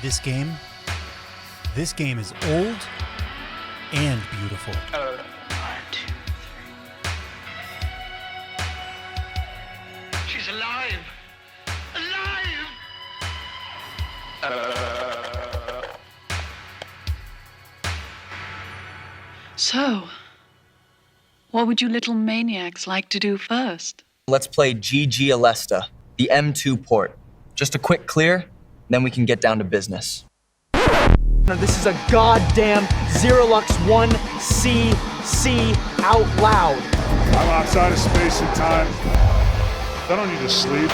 This game is old and beautiful. 1, 2, 3. She's alive! Alive! So, what would you little maniacs like to do first? Let's play GG Aleste, the M2 port. Just a quick clear, then we can get down to business. Now this is a goddamn Zerolux 1cc out loud. I'm outside of space and time. I don't need to sleep.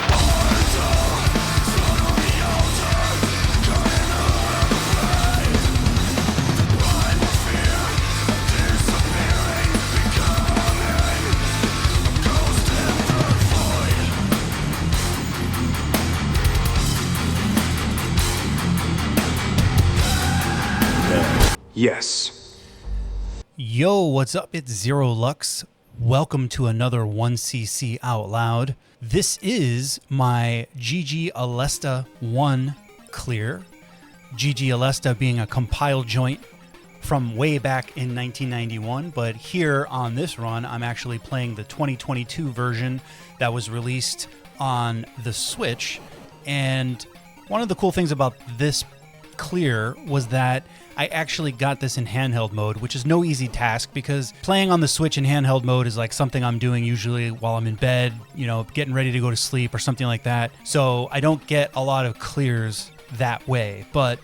Yes. Yo, what's up? It's Zerolux. Welcome to another 1cc Out Loud. This is my GG Aleste 1 clear. GG Aleste being a compiled joint from way back in 1991, but here on this run, I'm actually playing the 2022 version that was released on the Switch. And one of the cool things about this clear was that I actually got this in handheld mode, which is no easy task because playing on the Switch in handheld mode is like something I'm doing usually while I'm in bed, you know, getting ready to go to sleep or something like that. So I don't get a lot of clears that way, but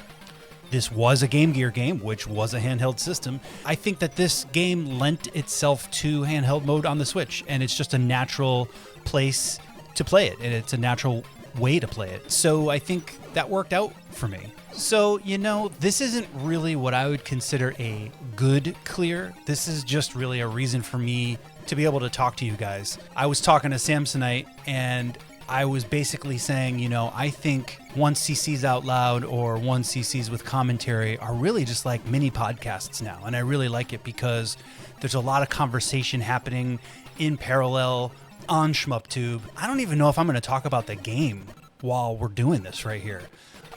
this was a Game Gear game, which was a handheld system. I think that this game lent itself to handheld mode on the Switch, and it's just a natural place to play it, and it's a natural way to play it. So I think that worked out for me. So, you know, this isn't really what I would consider a good clear. This is just really a reason for me to be able to talk to you guys. I was talking to Samsonite and I was basically saying, you know, I think 1cc's Out Loud or 1cc's with commentary are really just like mini podcasts now. And I really like it because there's a lot of conversation happening in parallel on ShmupTube. I don't even know if I'm going to talk about the game while we're doing this right here.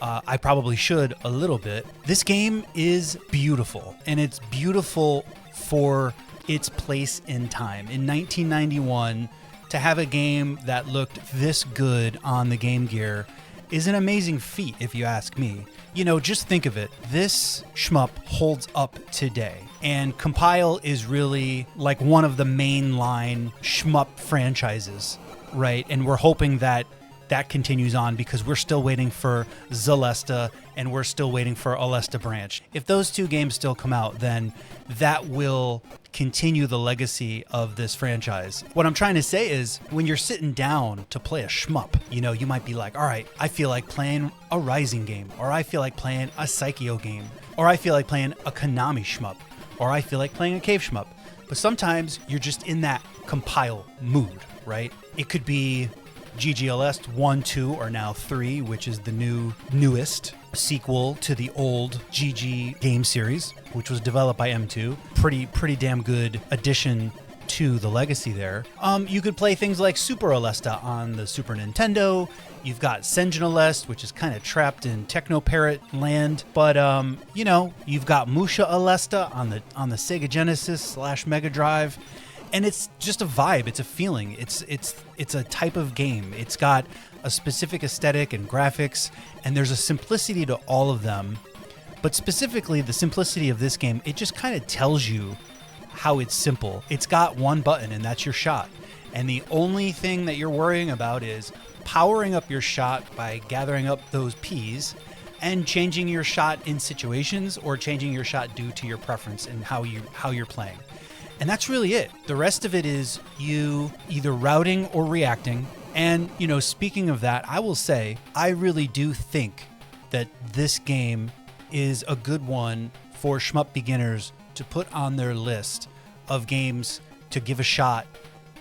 I probably should a little bit. This game is beautiful, and it's beautiful for its place in time. In 1991, to have a game that looked this good on the Game Gear is an amazing feat, if you ask me. You know, just think of it. This shmup holds up today, and Compile is really like one of the mainline shmup franchises, right? And we're hoping that that continues on because we're still waiting for ggaleste and we're still waiting for Aleste Branch. If those two games still come out, then that will continue the legacy of this franchise. What I'm trying to say is when you're sitting down to play a shmup, you know, you might be like, all right, I feel like playing a Rising game, or I feel like playing a Psycho game, or I feel like playing a Konami shmup, or I feel like playing a Cave shmup. But sometimes you're just in that Compile mood, right? It could be GG Aleste 1, 2, or now 3, which is the newest sequel to the old GG game series, which was developed by M2. Pretty damn good addition to the legacy there. You could play things like Super Aleste on the Super Nintendo. You've got Senjin Aleste, which is kind of trapped in Techno Parrot land. But, you know, you've got Musha Aleste on the Sega Genesis / Mega Drive. And it's just a vibe. It's a feeling. It's a type of game. It's got a specific aesthetic and graphics, and there's a simplicity to all of them. But specifically, the simplicity of this game, it just kind of tells you how it's simple. It's got one button, and that's your shot. And the only thing that you're worrying about is powering up your shot by gathering up those Ps and changing your shot in situations or changing your shot due to your preference and how you're playing. And that's really it. The rest of it is you either routing or reacting. And, you know, speaking of that, I will say, I really do think that this game is a good one for shmup beginners to put on their list of games to give a shot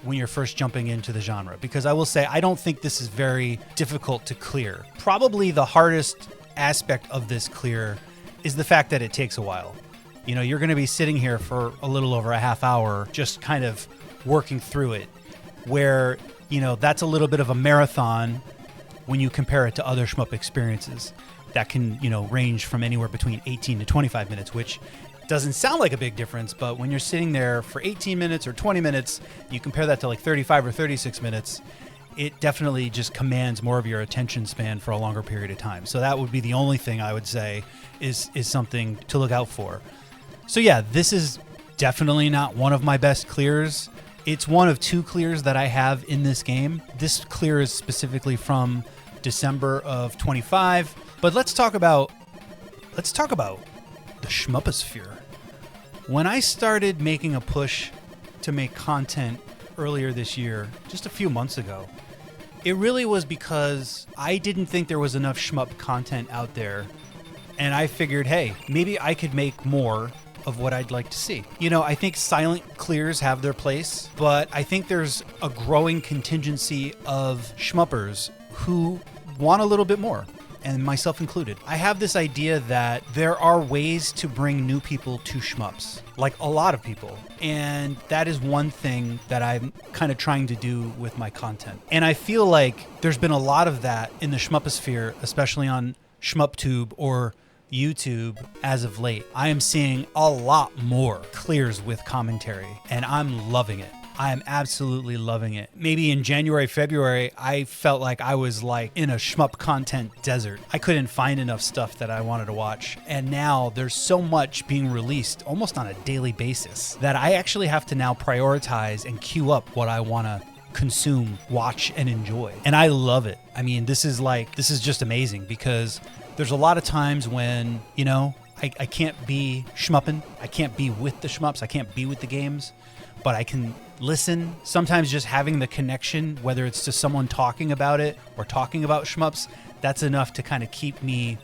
when you're first jumping into the genre. Because I will say, I don't think this is very difficult to clear. Probably the hardest aspect of this clear is the fact that it takes a while. You know, you're going to be sitting here for a little over a half hour just kind of working through it, where, you know, that's a little bit of a marathon when you compare it to other shmup experiences. that can, range from anywhere between 18 to 25 minutes, which doesn't sound like a big difference, but when you're sitting there for 18 minutes or 20 minutes, you compare that to like 35 or 36 minutes, it definitely just commands more of your attention span for a longer period of time. So that would be the only thing I would say is something to look out for. So yeah, this is definitely not one of my best clears. It's one of 2 clears that I have in this game. This clear is specifically from December of 25. But let's talk about the shmuposphere. When I started making a push to make content earlier this year, just a few months ago, it really was because I didn't think there was enough shmup content out there. And I figured, hey, maybe I could make more of what I'd like to see. I think silent clears have their place, but I think there's a growing contingency of shmuppers who want a little bit more, and myself included. I have this idea that there are ways to bring new people to shmups, like a lot of people. And that is one thing that I'm kind of trying to do with my content. And I feel like there's been a lot of that in the shmuposphere, especially on ShmupTube or YouTube as of late. I am seeing a lot more clears with commentary, and I'm loving it. I am absolutely loving it. Maybe in January, February, I felt like I was like in a shmup content desert. I couldn't find enough stuff that I wanted to watch. And now there's so much being released almost on a daily basis that I actually have to now prioritize and queue up what I want to consume, watch, and enjoy. And I love it. I mean, this is just amazing because there's a lot of times when, I can't be shmupping. I can't be with the shmups. I can't be with the games, but I can listen. Sometimes just having the connection, whether it's to someone talking about it or talking about shmups, that's enough to kind of keep me,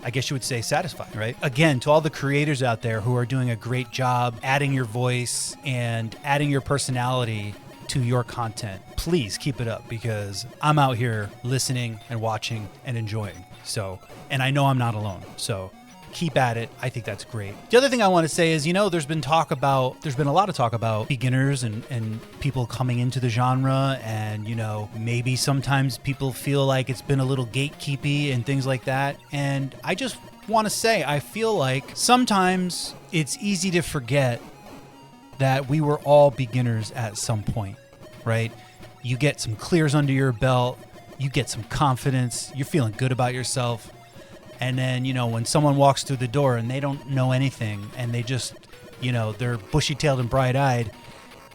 I guess you would say, satisfied, right? Again, to all the creators out there who are doing a great job adding your voice and adding your personality to your content, please keep it up because I'm out here listening and watching and enjoying. So, and I know I'm not alone. So keep at it. I think that's great. The other thing I want to say is, there's been a lot of talk about beginners and people coming into the genre. And, maybe sometimes people feel like it's been a little gatekeepy and things like that. And I just want to say, I feel like sometimes it's easy to forget that we were all beginners at some point, right? You get some clears under your belt, you get some confidence, you're feeling good about yourself. And then, when someone walks through the door and they don't know anything and they just, they're bushy-tailed and bright-eyed,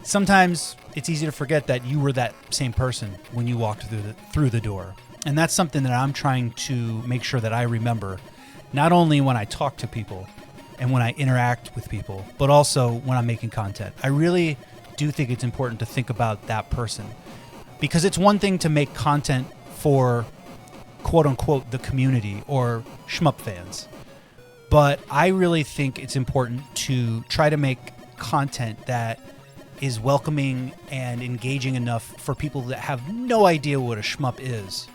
sometimes it's easy to forget that you were that same person when you walked through the door. And that's something that I'm trying to make sure that I remember, not only when I talk to people and when I interact with people, but also when I'm making content. I really do think it's important to think about that person, because it's one thing to make content for quote unquote the community or shmup fans, but I really think it's important to try to make content that is welcoming and engaging enough for people that have no idea what a shmup is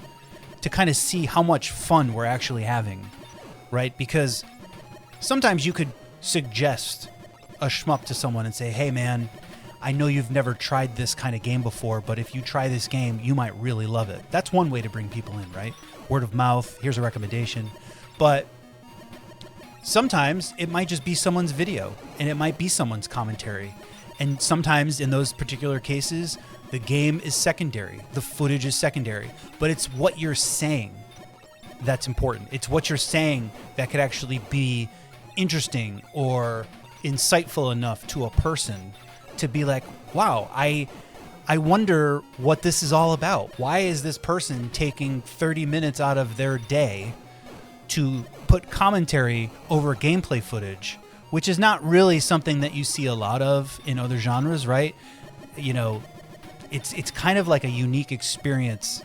to kind of see how much fun we're actually having, right? Because sometimes you could suggest a shmup to someone and say, hey man, I know you've never tried this kind of game before, but if you try this game, you might really love it. That's one way to bring people in, right? Word of mouth, here's a recommendation. But sometimes it might just be someone's video and it might be someone's commentary. And sometimes in those particular cases, the game is secondary, the footage is secondary, but it's what you're saying that's important. It's what you're saying that could actually be interesting or insightful enough to a person to be like, wow, I wonder what this is all about. Why is this person taking 30 minutes out of their day to put commentary over gameplay footage, which is not really something that you see a lot of in other genres, right? It's kind of like a unique experience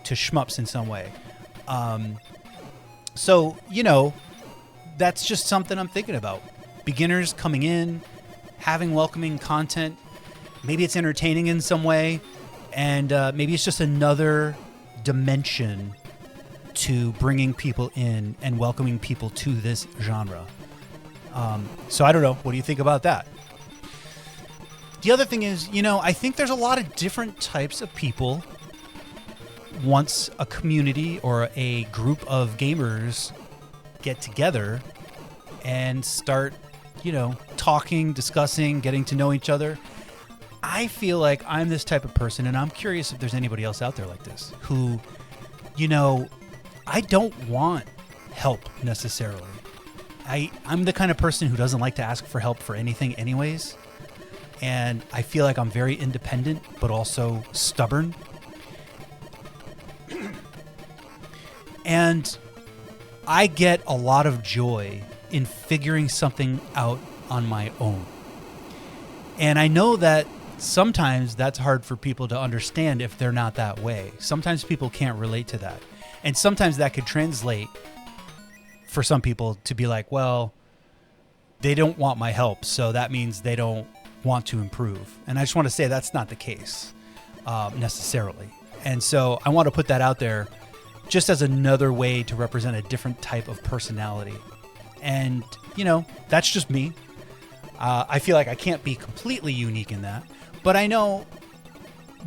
to shmups in some way. So, that's just something I'm thinking about. Beginners coming in, having welcoming content. Maybe it's entertaining in some way, and maybe it's just another dimension to bringing people in and welcoming people to this genre. So I don't know. What do you think about that? The other thing is, I think there's a lot of different types of people once a community or a group of gamers get together and start, talking, discussing, getting to know each other. I feel like I'm this type of person, and I'm curious if there's anybody else out there like this who, I don't want help necessarily. I'm the kind of person who doesn't like to ask for help for anything anyways. And I feel like I'm very independent, but also stubborn. And I get a lot of joy in figuring something out on my own. And I know that sometimes that's hard for people to understand if they're not that way. Sometimes people can't relate to that. And sometimes that could translate for some people to be like, well, they don't want my help, so that means they don't want to improve. And I just want to say that's not the case necessarily. And so I want to put that out there just as another way to represent a different type of personality. And, that's just me. I feel like I can't be completely unique in that. But I know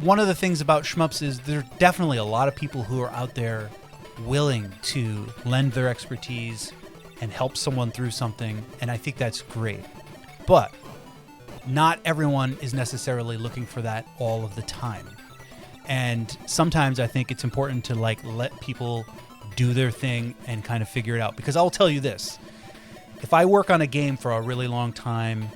one of the things about shmups is there's definitely a lot of people who are out there willing to lend their expertise and help someone through something. And I think that's great. But not everyone is necessarily looking for that all of the time. And sometimes I think it's important to let people do their thing and kind of figure it out. Because I'll tell you this, if I work on a game for a really long time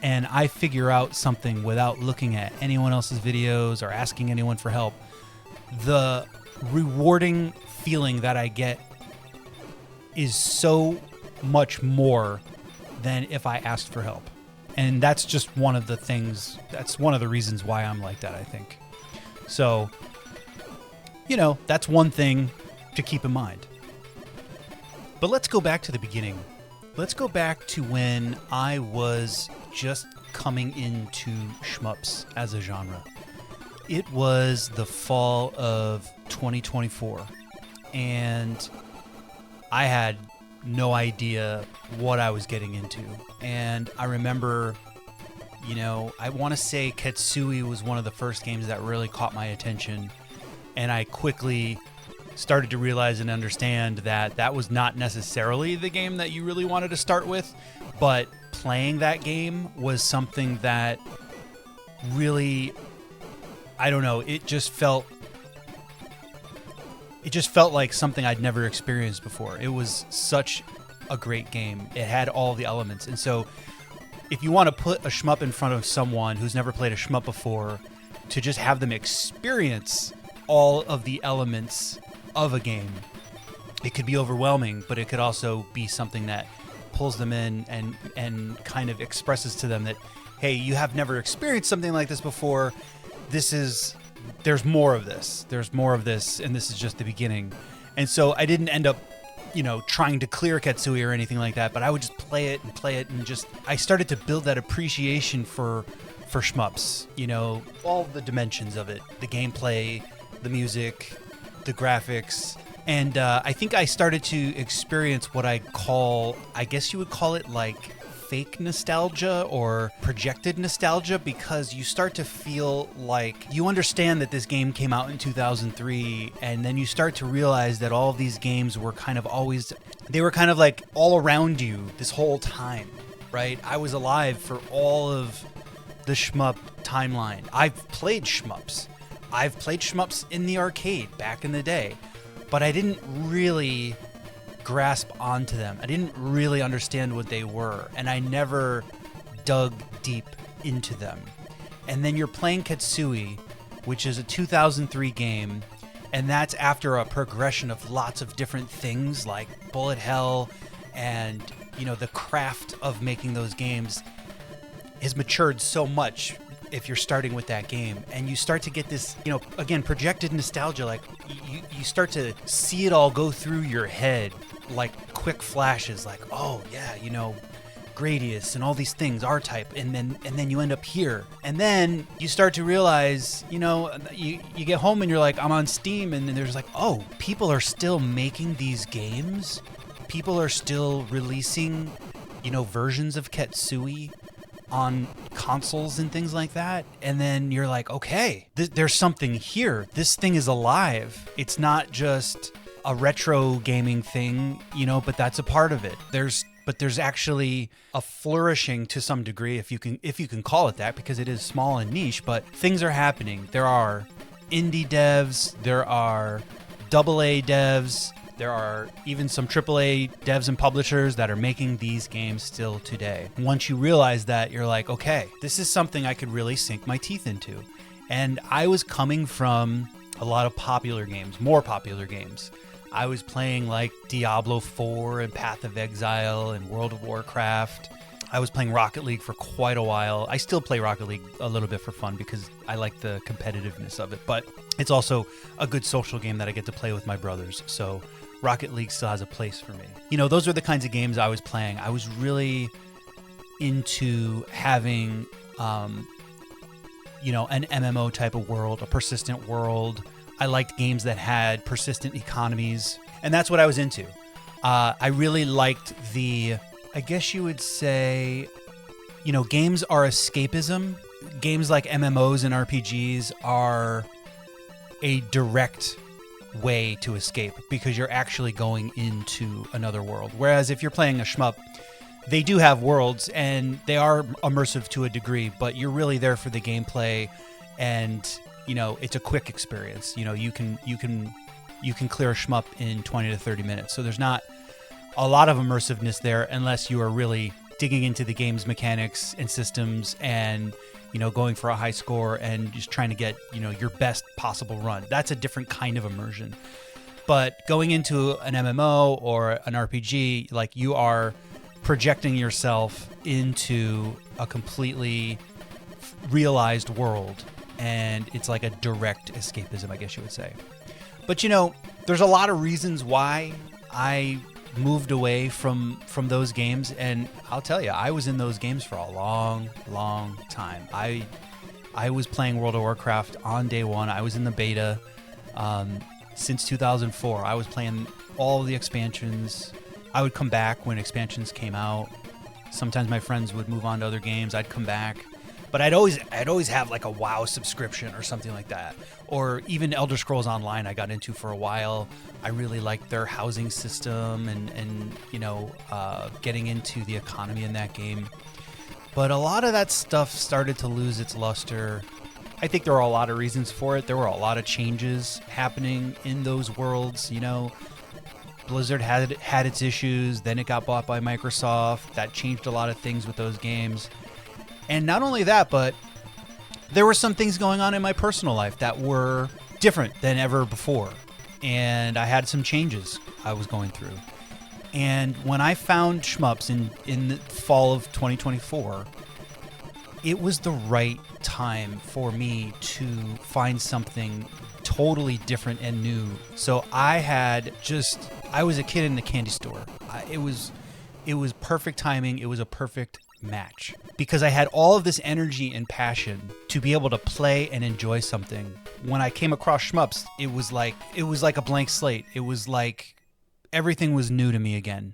and I figure out something without looking at anyone else's videos or asking anyone for help, the rewarding feeling that I get is so much more than if I asked for help. And that's just one of the things, that's one of the reasons why I'm like that, I think. So, that's one thing to keep in mind. But let's go back to the beginning. Let's go back to when I was just coming into shmups as a genre. It was the fall of 2024, and I had no idea what I was getting into. And I remember, I want to say Ketsui was one of the first games that really caught my attention. And I quickly started to realize and understand that that was not necessarily the game that you really wanted to start with. But playing that game was something that really, I don't know, it just felt like something I'd never experienced before. It was such a great game. It had all the elements. And so if you want to put a shmup in front of someone who's never played a shmup before, to just have them experience all of the elements of a game, it could be overwhelming, but it could also be something that pulls them in and kind of expresses to them that, hey, you have never experienced something like this before. There's more of this. There's more of this, and this is just the beginning. And so I didn't end up, trying to clear Ketsui or anything like that, but I would just play it, and just, I started to build that appreciation for shmups, all the dimensions of it, the gameplay, the music, the graphics. And I think I started to experience what I guess you would call it like fake nostalgia or projected nostalgia, because you start to feel like you understand that this game came out in 2003, and then you start to realize that all of these games were kind of like all around you this whole time, right? I was alive for all of the shmup timeline. I've played shmups. I've played shmups in the arcade back in the day, but I didn't really grasp onto them. I didn't really understand what they were, and I never dug deep into them. And then you're playing Ketsui, which is a 2003 game, and that's after a progression of lots of different things like bullet hell, and the craft of making those games has matured so much if you're starting with that game, and you start to get this, again, projected nostalgia. Like you start to see it all go through your head like quick flashes, like, oh yeah, Gradius and all these things, R-Type, and then you end up here, and then you start to realize, you get home and you're like, I'm on Steam, and then there's like, oh, people are still making these games, people are still releasing, versions of Ketsui on consoles and things like that. And then you're like, okay, there's something here. This thing is alive. It's not just a retro gaming thing, but that's a part of it. There's actually a flourishing to some degree, if you can call it that, because it is small and niche, but things are happening. There are indie devs, there are AA devs, there are even some AAA devs and publishers that are making these games still today. Once you realize that, you're like, okay, this is something I could really sink my teeth into. And I was coming from a lot of popular games, more popular games. I was playing like Diablo 4 and Path of Exile and World of Warcraft. I was playing Rocket League for quite a while. I still play Rocket League a little bit for fun because I like the competitiveness of it, but it's also a good social game that I get to play with my brothers. So Rocket League still has a place for me. Those are the kinds of games I was playing. I was really into having, an MMO type of world, a persistent world. I liked games that had persistent economies, and that's what I was into. I really liked I guess you would say, games are escapism. Games like MMOs and RPGs are a direct way to escape because you're actually going into another world. Whereas if you're playing a shmup, they do have worlds and they are immersive to a degree, but you're really there for the gameplay, and it's a quick experience. You can clear a shmup in 20 to 30 minutes. So there's not a lot of immersiveness there unless you are really digging into the game's mechanics and systems and going for a high score and just trying to get your best possible run. That's a different kind of immersion. But going into an MMO or an RPG, like, you are projecting yourself into a completely realized world, and it's like a direct escapism, I guess you would say. But there's a lot of reasons why I moved away from those games, and I'll tell you, I was in those games for a long time. I was playing World of Warcraft on day one. I was in the beta since 2004. I was playing all of the expansions. I would come back when expansions came out. Sometimes my friends would move on to other games. I'd come back. But I'd always have like a WoW subscription or something like that. Or even Elder Scrolls Online I got into for a while. I really liked their housing system and getting into the economy in that game. But a lot of that stuff started to lose its luster. I think there were a lot of reasons for it. There were a lot of changes happening in those worlds. Blizzard had its issues. Then it got bought by Microsoft. That changed a lot of things with those games. And not only that, but there were some things going on in my personal life that were different than ever before. And I had some changes I was going through. And when I found Shmups in the fall of 2024, it was the right time for me to find something totally different and new. So I was a kid in the candy store. It was perfect timing. It was a perfect match because I had all of this energy and passion to be able to play and enjoy something. When I came across Shmups, it was like a blank slate. It was like everything was new to me again.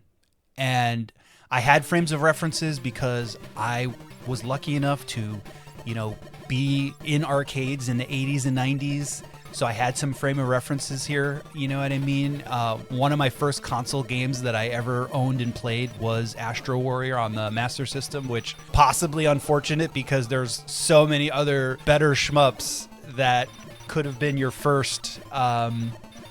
And I had frames of references because I was lucky enough to, be in arcades in the 80s and 90s. So I had some frame of references here, you know what I mean? One of my first console games that I ever owned and played was Astro Warrior on the Master System, which possibly unfortunate because there's so many other better shmups that could have been your first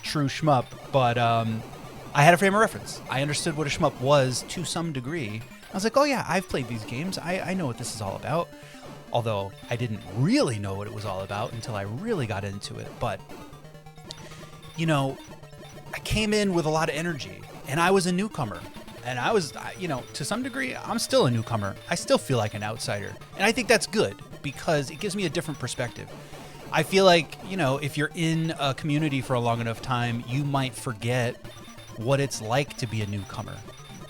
true shmup. But I had a frame of reference. I understood what a shmup was to some degree. I was like, oh yeah, I've played these games. I know what this is all about. Although I didn't really know what it was all about until I really got into it. But, I came in with a lot of energy, and I was a newcomer. And I was, to some degree, I'm still a newcomer. I still feel like an outsider. And I think that's good because it gives me a different perspective. I feel like, if you're in a community for a long enough time, you might forget what it's like to be a newcomer.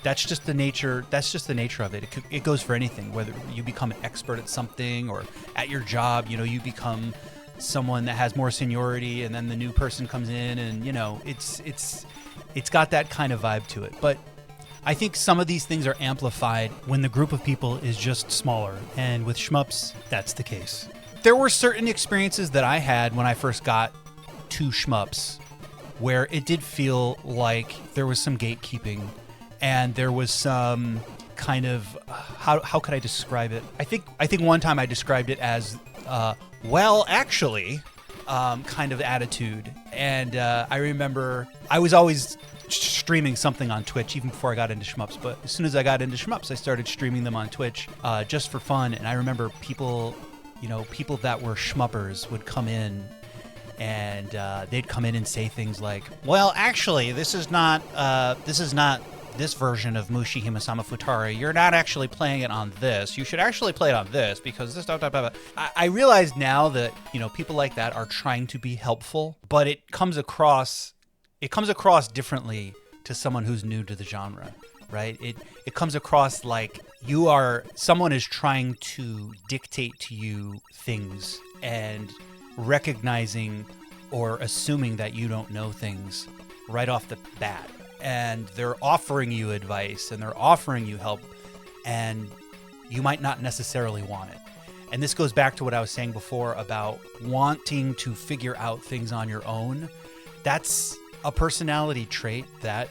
That's just the nature. That's just the nature of it. It goes for anything. Whether you become an expert at something or at your job, you become someone that has more seniority, and then the new person comes in, and it's got that kind of vibe to it. But I think some of these things are amplified when the group of people is just smaller, and with Shmups, that's the case. There were certain experiences that I had when I first got to Shmups where it did feel like there was some gatekeeping and there was some kind of how could I describe it? I think one time I described it as well, actually, kind of attitude. And I remember I was always streaming something on Twitch even before I got into shmups. But as soon as I got into shmups, I started streaming them on Twitch just for fun. And I remember people that were shmuppers would come in and they'd come in and say things like, well, actually, this is not this version of Mushi Himasama Futari. You're not actually playing it on this. You should actually play it on this because this. I realize now that people like that are trying to be helpful, but it comes across differently to someone who's new to the genre, right? It comes across like someone is trying to dictate to you things and recognizing or assuming that you don't know things right off the bat. And they're offering you advice and they're offering you help, and you might not necessarily want it. And this goes back to what I was saying before about wanting to figure out things on your own. That's a personality trait that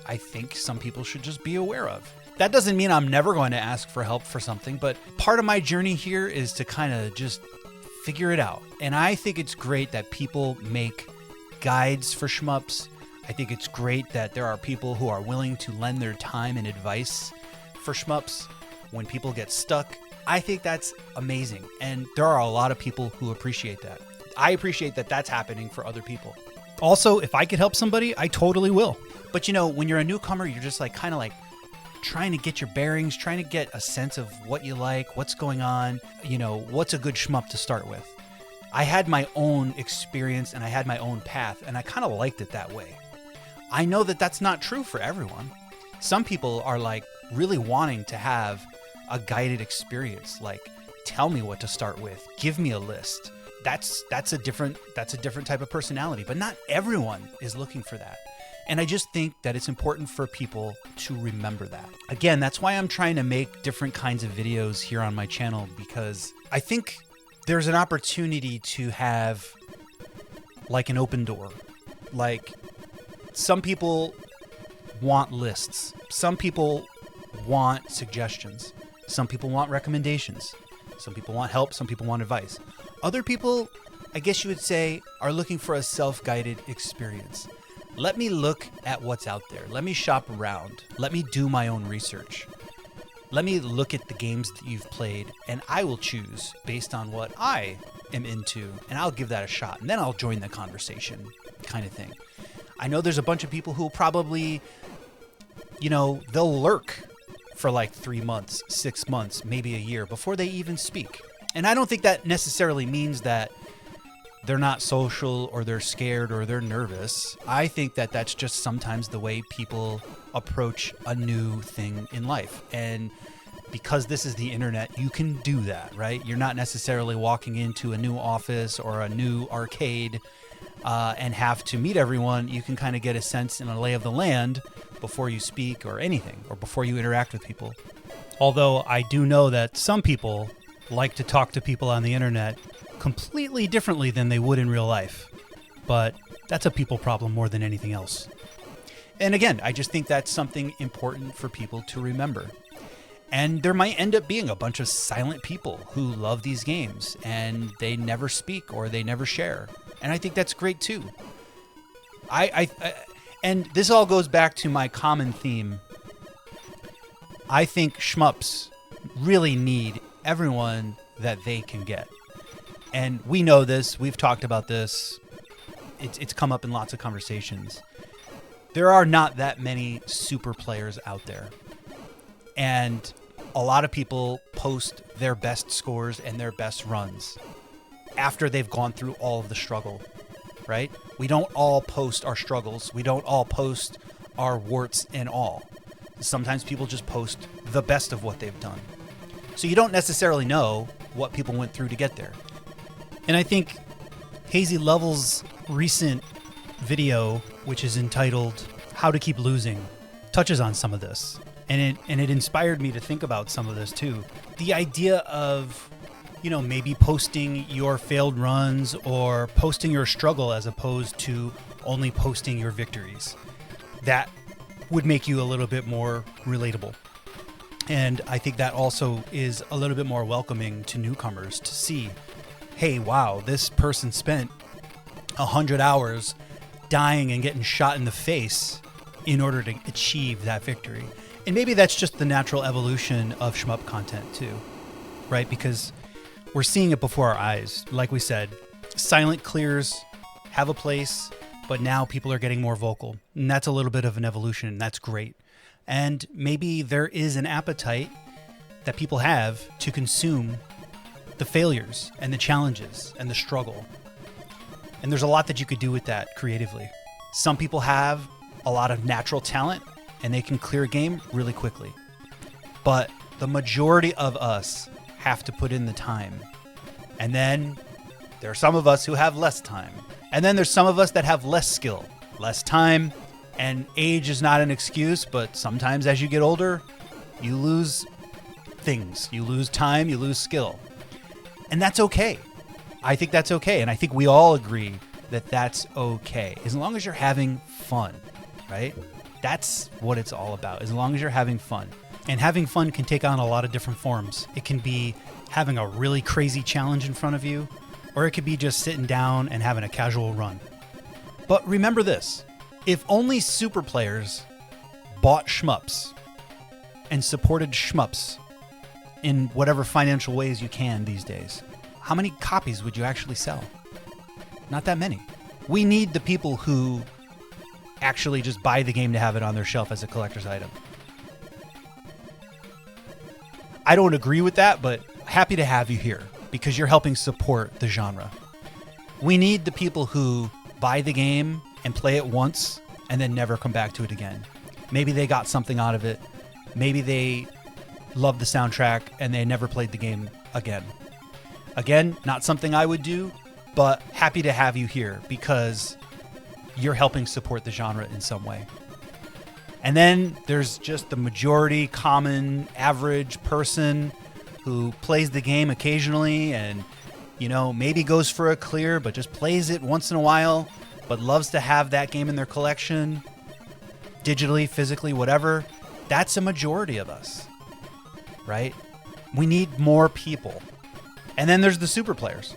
I think some people should just be aware of. That doesn't mean I'm never going to ask for help for something, but part of my journey here is to kind of just figure it out. And I think it's great that people make guides for shmups. I think it's great that there are people who are willing to lend their time and advice for shmups when people get stuck. I think that's amazing. And there are a lot of people who appreciate that. I appreciate that that's happening for other people. Also, if I could help somebody, I totally will. But when you're a newcomer, you're just kind of trying to get your bearings, trying to get a sense of what you like, what's going on, what's a good shmup to start with. I had my own experience and I had my own path, and I kind of liked it that way. I know that that's not true for everyone. Some people are really wanting to have a guided experience. Tell me what to start with. Give me a list. That's a different type of personality, but not everyone is looking for that. And I just think that it's important for people to remember that. Again, that's why I'm trying to make different kinds of videos here on my channel, because I think there's an opportunity to have an open door. Some people want lists. Some people want suggestions. Some people want recommendations. Some people want help. Some people want advice. Other people, I guess you would say, are looking for a self-guided experience. Let me look at what's out there. Let me shop around. Let me do my own research. Let me look at the games that you've played, and I will choose based on what I am into, and I'll give that a shot, and then I'll join the conversation kind of thing. I know there's a bunch of people who probably, they'll lurk for 3 months, 6 months, maybe a year before they even speak. And I don't think that necessarily means that they're not social or they're scared or they're nervous. I think that that's just sometimes the way people approach a new thing in life. And because this is the internet, you can do that, right? You're not necessarily walking into a new office or a new arcade and have to meet everyone. You can kind of get a sense and a lay of the land before you speak or anything, or before you interact with people. Although I do know that some people like to talk to people on the internet completely differently than they would in real life. But that's a people problem more than anything else. And again, I just think that's something important for people to remember. And there might end up being a bunch of silent people who love these games and they never speak or they never share. And I think that's great too. And this all goes back to my common theme. I think shmups really need everyone that they can get. And we know this. We've talked about this. It's come up in lots of conversations. There are not that many super players out there. And a lot of people post their best scores and their best runs after they've gone through all of the struggle, right? We don't all post our struggles. We don't all post our warts and all. Sometimes people just post the best of what they've done. So you don't necessarily know what people went through to get there. And I think Hazy Level's recent video, which is entitled How to Keep Losing, touches on some of this. And it inspired me to think about some of this too. The idea of, maybe posting your failed runs or posting your struggle as opposed to only posting your victories. That would make you a little bit more relatable. And I think that also is a little bit more welcoming to newcomers to see, hey, wow, this person spent 100 hours dying and getting shot in the face in order to achieve that victory. And maybe that's just the natural evolution of shmup content too, right? Because we're seeing it before our eyes. Like we said, silent clears have a place, but now people are getting more vocal. And that's a little bit of an evolution, and that's great. And maybe there is an appetite that people have to consume the failures and the challenges and the struggle. And there's a lot that you could do with that creatively. Some people have a lot of natural talent and they can clear a game really quickly. But the majority of us have to put in the time. And then there are some of us who have less time. And then there's some of us that have less skill, less time, and age is not an excuse, but sometimes as you get older, you lose things. You lose time, you lose skill. And that's okay. I think that's okay. And I think we all agree that that's okay. As long as you're having fun, right? That's what it's all about. As long as you're having fun. And having fun can take on a lot of different forms. It can be having a really crazy challenge in front of you, or it could be just sitting down and having a casual run. But remember this, if only super players bought shmups and supported shmups in whatever financial ways you can these days, how many copies would you actually sell? Not that many. We need the people who actually just buy the game to have it on their shelf as a collector's item. I don't agree with that, but happy to have you here because you're helping support the genre. We need the people who buy the game and play it once and then never come back to it again. Maybe they got something out of it. Maybe they love the soundtrack and they never played the game again. Again, not something I would do, but happy to have you here because you're helping support the genre in some way. And then there's just the majority, common, average person who plays the game occasionally and, you know, maybe goes for a clear, but just plays it once in a while, but loves to have that game in their collection, digitally, physically, whatever. That's a majority of us, right? We need more people. And then there's the super players.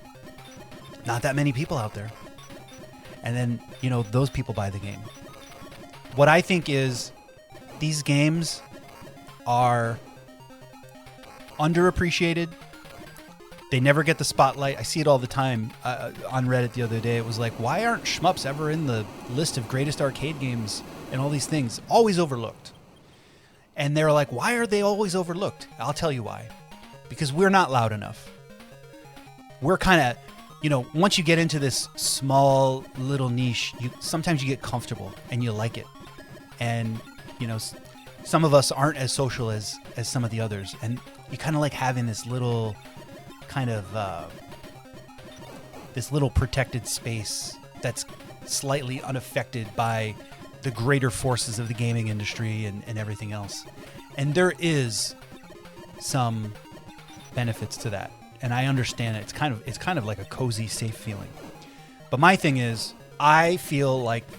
Not that many people out there. And then, you know, those people buy the game. What I think is these games are underappreciated. They never get the spotlight. I see it all the time on Reddit the other day. It was like, why aren't shmups ever in the list of greatest arcade games and all these things? Always overlooked. And they're like, why are they always overlooked? I'll tell you why. Because we're not loud enough. We're kind of, you know, once you get into this small little niche, sometimes you get comfortable and you like it. And, you know, some of us aren't as social as some of the others. And you kind of like having this little kind of, this little protected space that's slightly unaffected by the greater forces of the gaming industry and everything else. And there is some benefits to that. And I understand it. It's kind of like a cozy, safe feeling. But my thing is, I feel like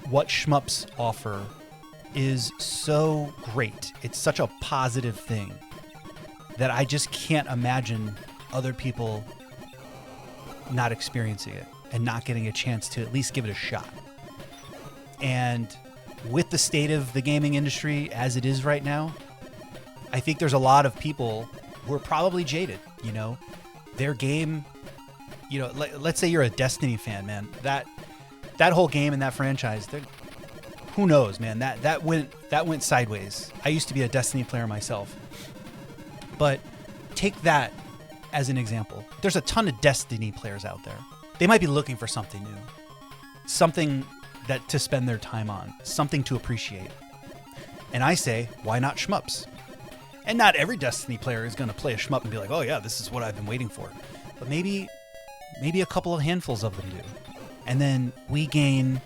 what shmups offer is so great. It's such a positive thing that I just can't imagine other people not experiencing it and not getting a chance to at least give it a shot. And with the state of the gaming industry as it is right now, I think there's a lot of people who are probably jaded, you know, their game, you know, let's say you're a Destiny fan, man, that whole game and that franchise, who knows, man, that went sideways. I used to be a Destiny player myself, but take that as an example. There's a ton of Destiny players out there. They might be looking for something new, something that to spend their time on, something to appreciate. And I say, why not shmups? And not every Destiny player is going to play a shmup and be like, oh yeah, this is what I've been waiting for. But maybe a couple of handfuls of them do. And then we gain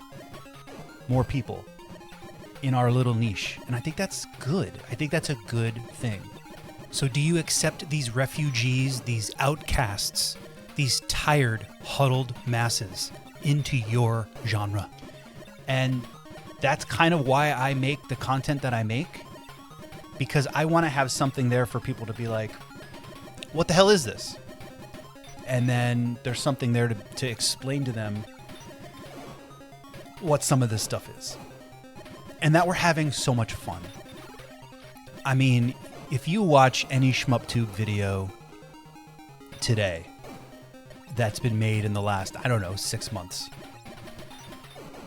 more people in our little niche. And I think that's good. I think that's a good thing. So do you accept these refugees, these outcasts, these tired, huddled masses into your genre? And that's kind of why I make the content that I make, because I want to have something there for people to be like, what the hell is this? And then there's something there to explain to them what some of this stuff is. And that we're having so much fun. I mean, if you watch any ShmupTube video today that's been made in the last, I don't know, 6 months,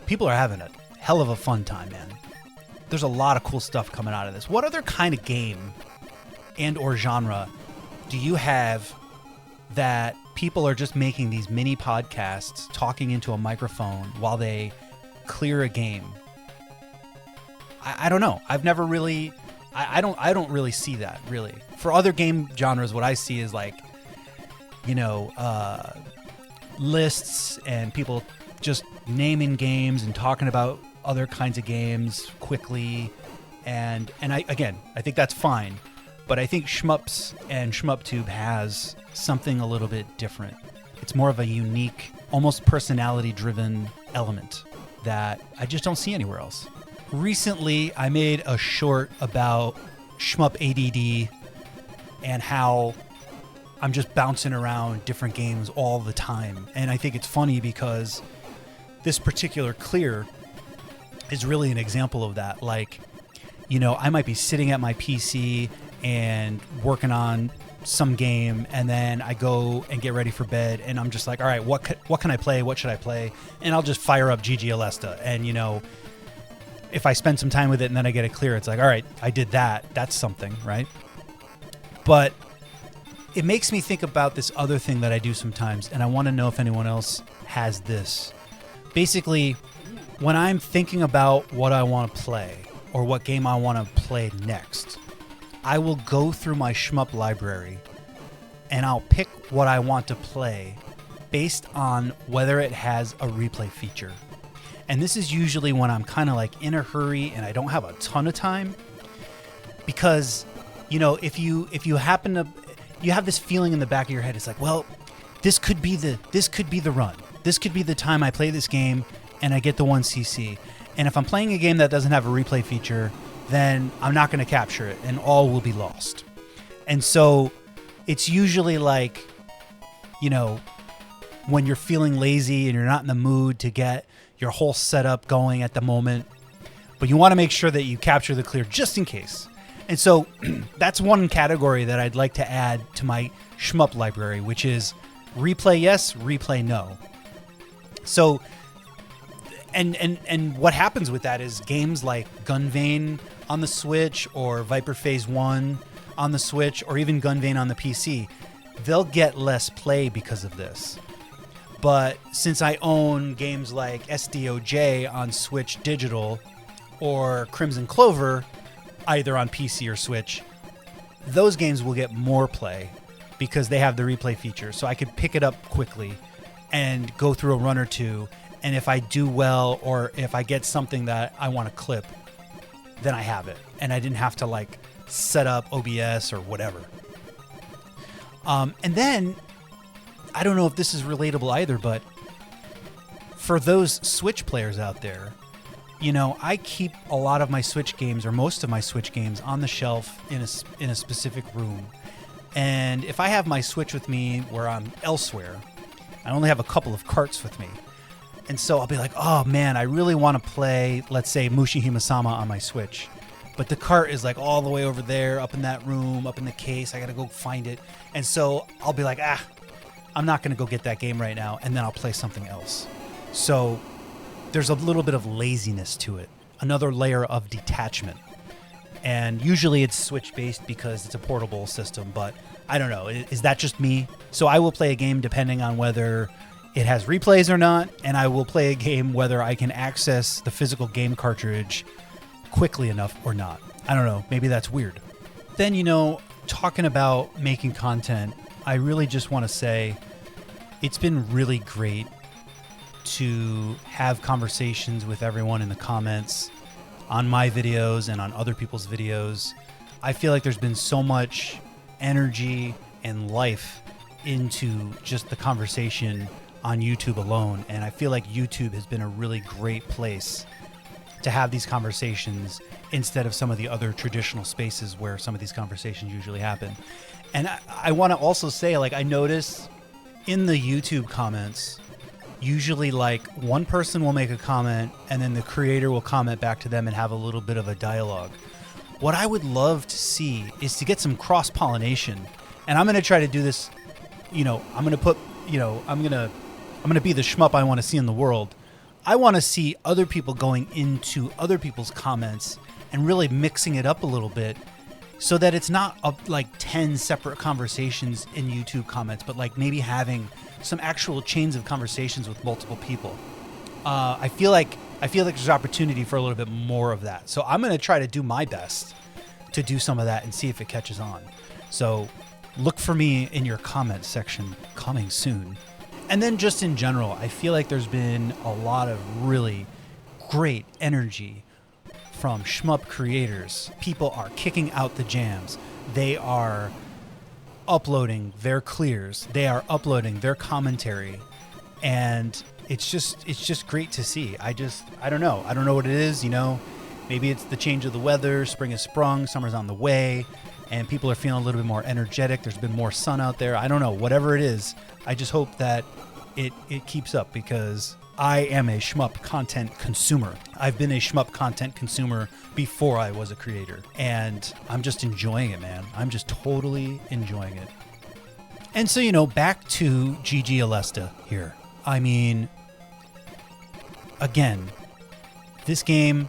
people are having a hell of a fun time, man. There's a lot of cool stuff coming out of this. What other kind of game and or genre do you have that people are just making these mini podcasts talking into a microphone while they clear a game? I don't know. I've never really, I don't really see that, really. For other game genres, what I see is like, you know, lists and people just naming games and talking about other kinds of games quickly. And I think that's fine. But I think Shmups and ShmupTube has something a little bit different. It's more of a unique, almost personality-driven element that I just don't see anywhere else. Recently, I made a short about Shmup ADD and how I'm just bouncing around different games all the time. And I think it's funny because this particular clear is really an example of that. Like, you know, I might be sitting at my PC and working on some game, and then I go and get ready for bed, and I'm just like, all right, what can I play? What should I play? And I'll just fire up GG Aleste, and you know, if I spend some time with it and then I get it clear, it's like, all right, I did that. That's something, right? But it makes me think about this other thing that I do sometimes, and I want to know if anyone else has this. Basically, when I'm thinking about what I want to play or what game I want to play next, I will go through my shmup library and I'll pick what I want to play based on whether it has a replay feature. And this is usually when I'm kind of like in a hurry and I don't have a ton of time, because, you know, if you happen to, you have this feeling in the back of your head, it's like, well, this could be the run. This could be the time I play this game and I get the 1cc. And if I'm playing a game that doesn't have a replay feature, then I'm not going to capture it and all will be lost. And so it's usually like, you know, when you're feeling lazy and you're not in the mood to get your whole setup going at the moment, but you want to make sure that you capture the clear just in case. And so that's one category that I'd like to add to my shmup library, which is replay yes, replay no. So, and what happens with that is games like Gunvein on the Switch or Viper Phase 1 on the Switch or even Gunvein on the PC, they'll get less play because of this. But since I own games like SDOJ on Switch Digital or Crimson Clover, either on PC or Switch, those games will get more play because they have the replay feature. So I could pick it up quickly and go through a run or two. And if I do well, or if I get something that I want to clip, then I have it. And I didn't have to like set up OBS or whatever. And then, I don't know if this is relatable either, but for those Switch players out there, you know, I keep a lot of my Switch games, or most of my Switch games, on the shelf in a specific room. And if I have my Switch with me where I'm elsewhere, I only have a couple of carts with me. And so I'll be like, oh man, I really want to play, let's say, Mushihime-sama on my Switch. But the cart is like all the way over there, up in that room, up in the case. I got to go find it. And so I'll be like, I'm not going to go get that game right now. And then I'll play something else. So there's a little bit of laziness to it. Another layer of detachment. And usually it's Switch-based because it's a portable system. But I don't know. Is that just me? So I will play a game depending on whether it has replays or not. And I will play a game whether I can access the physical game cartridge quickly enough or not. I don't know. Maybe that's weird. Then, you know, talking about making content, I really just want to say it's been really great to have conversations with everyone in the comments on my videos and on other people's videos. I feel like there's been so much energy and life into just the conversation on YouTube alone. And I feel like YouTube has been a really great place to have these conversations instead of some of the other traditional spaces where some of these conversations usually happen. And I want to also say, like, I notice in the YouTube comments, usually like one person will make a comment and then the creator will comment back to them and have a little bit of a dialogue. What I would love to see is to get some cross-pollination. And I'm going to try to do this, I'm going to put, I'm going to be the shmup I want to see in the world. I want to see other people going into other people's comments and really mixing it up a little bit so that it's not like 10 separate conversations in YouTube comments, but like maybe having some actual chains of conversations with multiple people. I feel like there's opportunity for a little bit more of that. So I'm going to try to do my best to do some of that and see if it catches on. So look for me in your comments section coming soon. And then just in general, I feel like there's been a lot of really great energy from shmup creators. People are kicking out the jams. They are uploading their clears. They are uploading their commentary. And it's just great to see. I don't know. I don't know what it is, Maybe it's the change of the weather. Spring has sprung. Summer's on the way. And people are feeling a little bit more energetic. There's been more sun out there. I don't know. Whatever it is, I just hope that it keeps up because I am a shmup content consumer. I've been a shmup content consumer before I was a creator. And I'm just enjoying it, man. I'm just totally enjoying it. And so, back to GG Aleste here. I mean, again, this game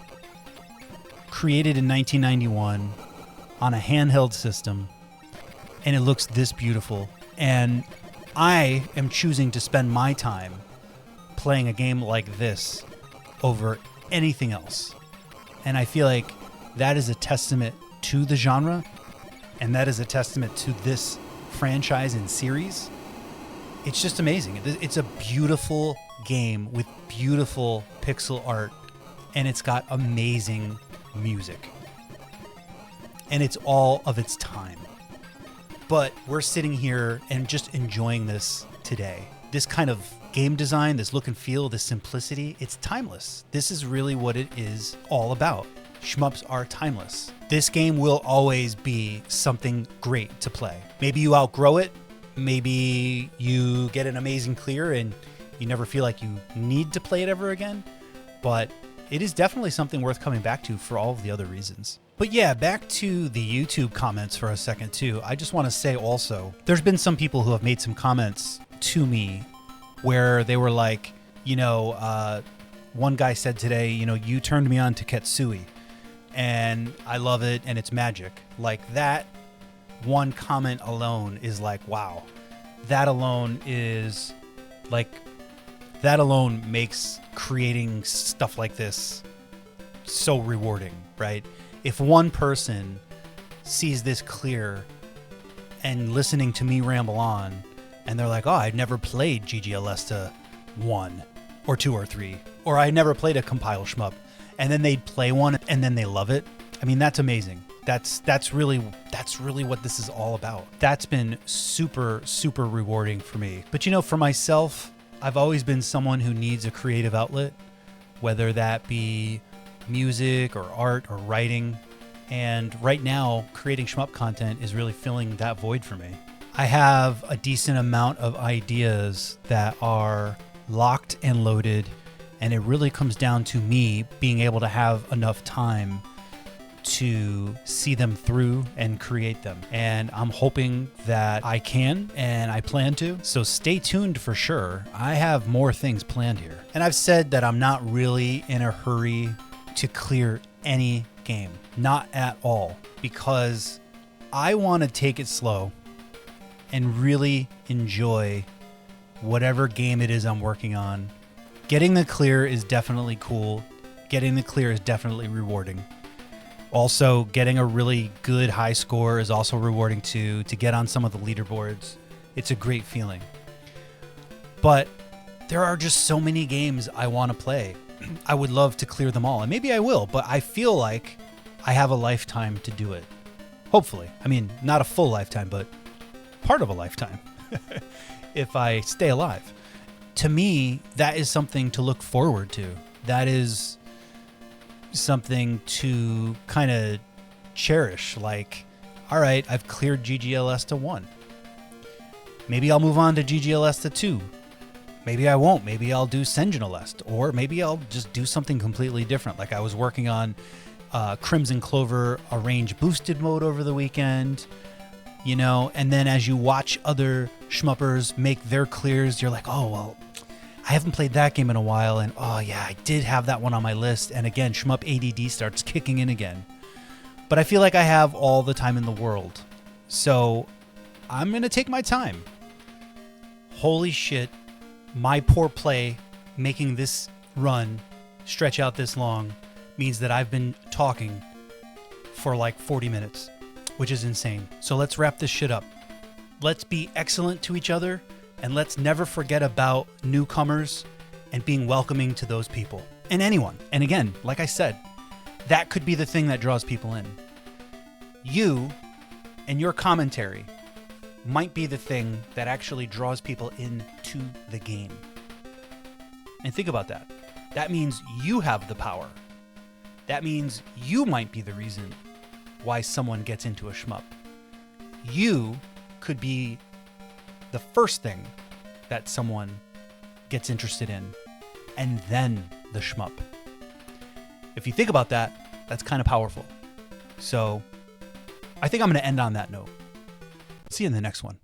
created in 1991 on a handheld system, and it looks this beautiful. And I am choosing to spend my time playing a game like this over anything else. And I feel like that is a testament to the genre, and that is a testament to this franchise and series. It's just amazing. It's a beautiful game with beautiful pixel art, and it's got amazing music. And it's all of its time. But we're sitting here and just enjoying this today. This kind of game design, this look and feel, this simplicity, it's timeless. This is really what it is all about. Shmups are timeless. This game will always be something great to play. Maybe you outgrow it. Maybe you get an amazing clear and you never feel like you need to play it ever again. But it is definitely something worth coming back to for all of the other reasons. But yeah, back to the YouTube comments for a second too. I just want to say also, there's been some people who have made some comments to me where they were like, one guy said today, you turned me on to Ketsui and I love it and it's magic. Like that one comment alone is like, wow, that alone makes creating stuff like this so rewarding, right? If one person sees this clear and listening to me ramble on and they're like, oh, I'd never played GG Aleste 1 or 2 or 3, or I never played a compile shmup, and then they'd play one and then they love it. I mean, that's amazing. That's really what this is all about. That's been super, super rewarding for me. But for myself, I've always been someone who needs a creative outlet, whether that be music or art or writing. And right now, creating shmup content is really filling that void for me. I have a decent amount of ideas that are locked and loaded, and it really comes down to me being able to have enough time to see them through and create them. And I'm hoping that I can, and I plan to. So stay tuned for sure. I have more things planned here. And I've said that I'm not really in a hurry to clear any game. Not at all. Because I want to take it slow and really enjoy whatever game it is I'm working on. Getting the clear is definitely cool. Getting the clear is definitely rewarding. Also, getting a really good high score is also rewarding too. To get on some of the leaderboards, it's a great feeling. But there are just so many games I want to play. I would love to clear them all, and maybe I will, but I feel like I have a lifetime to do it. Hopefully. I mean, not a full lifetime, but part of a lifetime. If I stay alive to me, that is something to look forward to. That is something to kind of cherish. Like, all right, I've cleared GG Aleste 1. Maybe I'll move on to GG Aleste 2. Maybe I won't. Maybe I'll do Senjin Aleste, or maybe I'll just do something completely different. Like I was working on Crimson Clover Arrange Boosted mode over the weekend, you know, and then as you watch other shmuppers make their clears, you're like, oh, well, I haven't played that game in a while, and oh yeah, I did have that one on my list, and again, shmup ADD starts kicking in again. But I feel like I have all the time in the world, so I'm going to take my time. Holy shit, my poor play making this run stretch out this long means that I've been talking for like 40 minutes, which is insane. So let's wrap this shit up. Let's be excellent to each other, and let's never forget about newcomers and being welcoming to those people and anyone. And again, like I said, that could be the thing that draws people in. You and your commentary might be the thing that actually draws people into the game. And think about that. That means you have the power. That means you might be the reason why someone gets into a shmup. You could be the first thing that someone gets interested in, and then the shmup. If you think about that, that's kind of powerful. So I think I'm going to end on that note. See you in the next one.